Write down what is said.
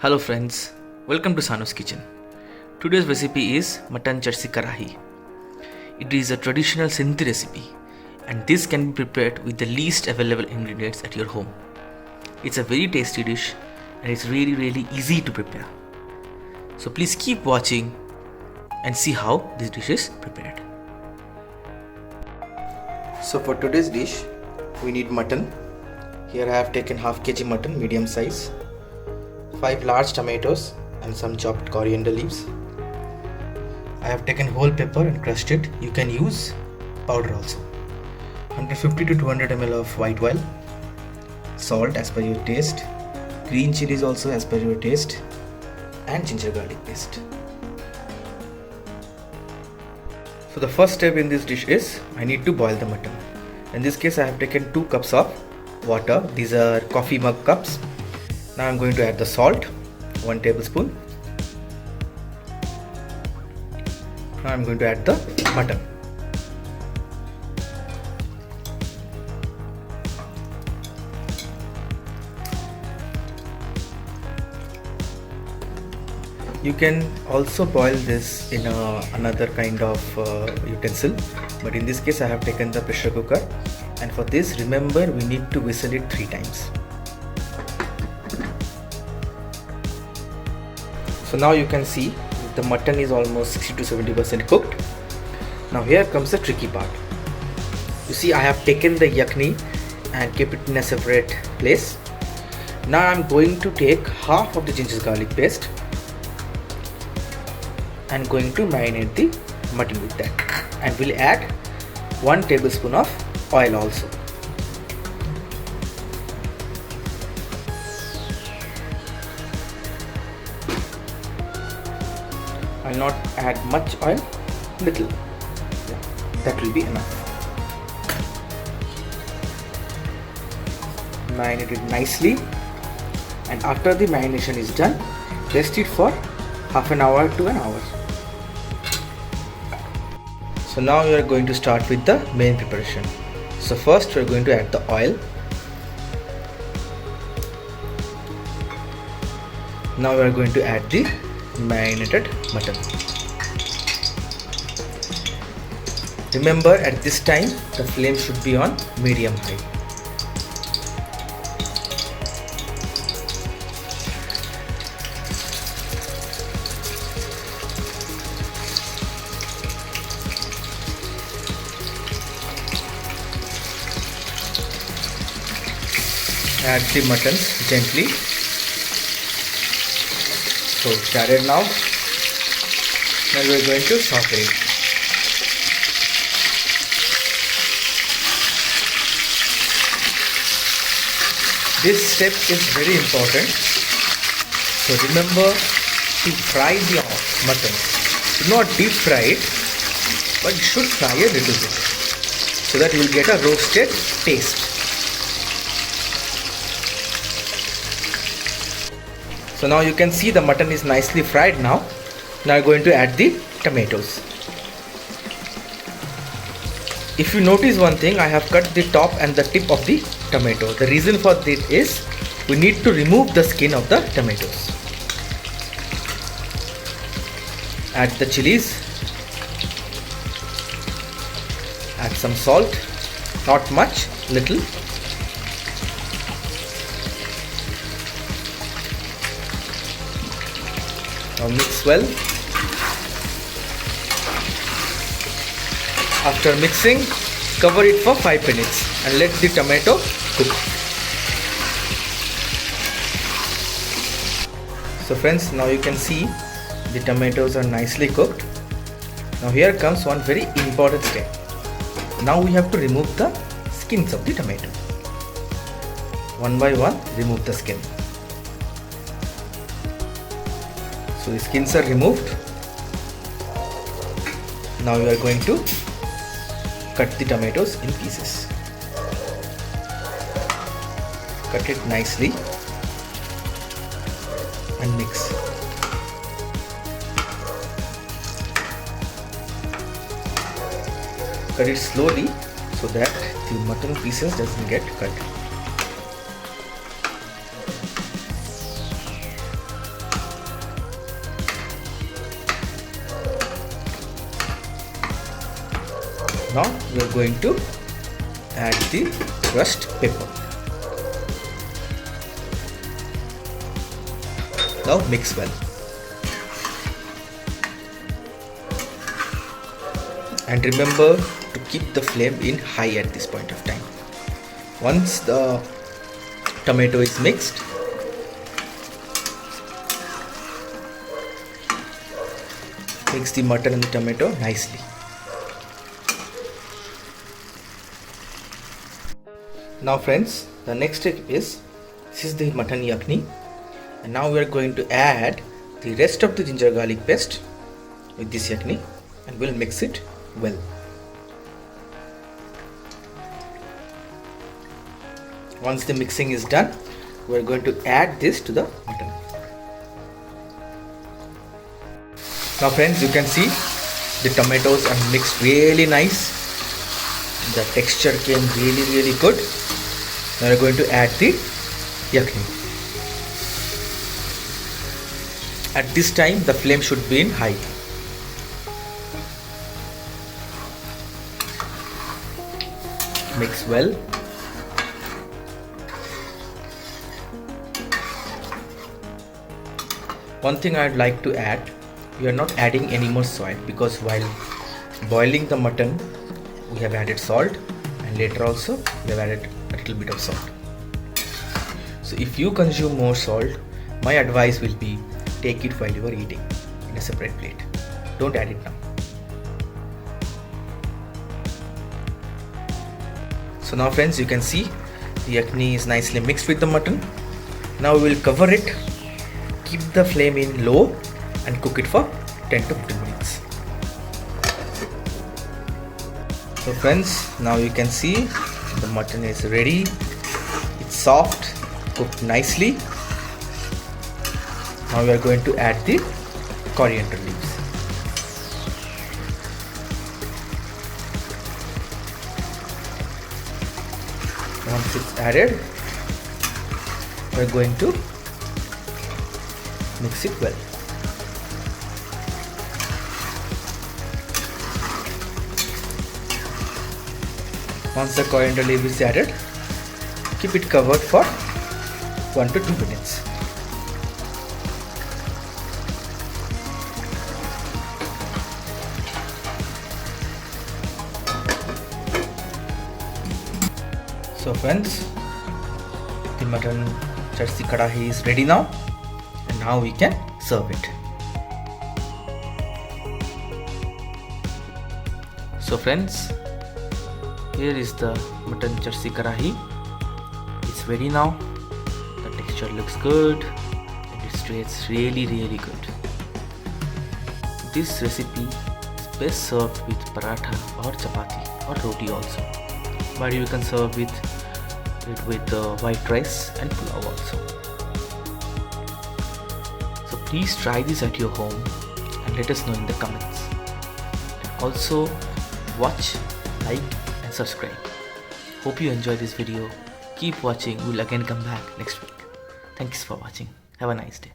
Hello friends, welcome to Sanu's Kitchen. Today's recipe is Mutton Charsi Karahi. It is a traditional Sindhi recipe and this can be prepared with the least available ingredients at your home. It's a very tasty dish and it's really easy to prepare. So please keep watching and see how this dish is prepared. So for today's dish, we need mutton. Here I have taken half kg mutton, medium size. 5 large tomatoes and some chopped coriander leaves. I have taken whole pepper and crushed it. You can use powder also. 150 to 200 ml of white oil. Salt as per your taste. Green chilies also as per your taste. And ginger garlic paste. So the first step in this dish is I need to boil the mutton. In this case I have taken 2 cups of water. These are coffee mug cups. Now I'm going to add the salt, 1 tablespoon. Now I'm going to add the mutton. You can also boil this in another kind of utensil, but in this case I have taken the pressure cooker, and for this remember we need to whistle it 3 times. So now you can see the mutton is almost 60 to 70% cooked. Now here comes the tricky part. You see I have taken the yakni and kept it in a separate place. Now I am going to take half of the ginger garlic paste and going to marinate the mutton with that, and we'll add 1 tablespoon of oil also. I'll not add much oil, little. Yeah, that will be enough. Marinate it nicely, and after the marination is done, rest it for half an hour to an hour. So now we are going to start with the main preparation. So first we are going to add the oil. Now we are going to add the marinated mutton. Remember at this time the flame should be on medium high. Add the mutton gently. So it's added now. Now we are going to saute it. This step is very important. So remember to fry the mutton. Do not deep fry it, but you should fry a little bit so that you will get a roasted taste. So now you can see the mutton is nicely fried now. Now I'm going to add the tomatoes. If you notice one thing, I have cut the top and the tip of the tomato. The reason for this is we need to remove the skin of the tomatoes. Add the chilies. Add some salt. Not much, little. Now mix well. After mixing, cover it for 5 minutes and let the tomato cook. So friends, now you can see the tomatoes are nicely cooked. Now here comes one very important step. Now we have to remove the skins of the tomato. One by one, remove the skin. So the skins are removed. Now we are going to cut the tomatoes in pieces. Cut it nicely and mix. Cut it slowly so that the mutton pieces doesn't get cut. Now we are going to add the crushed pepper. Now mix well. And remember to keep the flame in high at this point of time. Once the tomato is mixed, mix the mutton and the tomato nicely. Now friends, the next step is, this is the mutton yakni, and now we are going to add the rest of the ginger garlic paste with this yakni and we'll mix it well. Once the mixing is done, we are going to add this to the mutton. Now friends, you can see the tomatoes are mixed really nice. The texture came really good. Now we are going to add the yakni. At this time the flame should be in high. Mix well. One thing I'd like to add, we are not adding any more salt because while boiling the mutton we have added salt, and later also we have added a little bit of salt. So if you consume more salt, my advice will be take it while you are eating in a separate plate. Don't add it now. So now friends, you can see the yakni is nicely mixed with the mutton. Now we will cover it, keep the flame in low and cook it for 10 to 15 minutes. So friends, now you can see the mutton is ready. It's soft, cooked nicely. Now we are going to add the coriander leaves. Once it's added, we are going to mix it well. Once the coriander leaf is added, keep it covered for 1 to 2 minutes. So friends, the mutton charsi kadahi is ready now, and now we can serve it. So friends, here is the mutton charsi karahi. It's ready now. The texture looks good and it tastes really good. This recipe is best served with paratha or chapati or roti also, but you can serve it with white rice and pulao also. So please try this at your home and let us know in the comments. And also watch, like and subscribe. Hope you enjoy this video. Keep watching. We'll again come back next week. Thanks for watching. Have a nice day.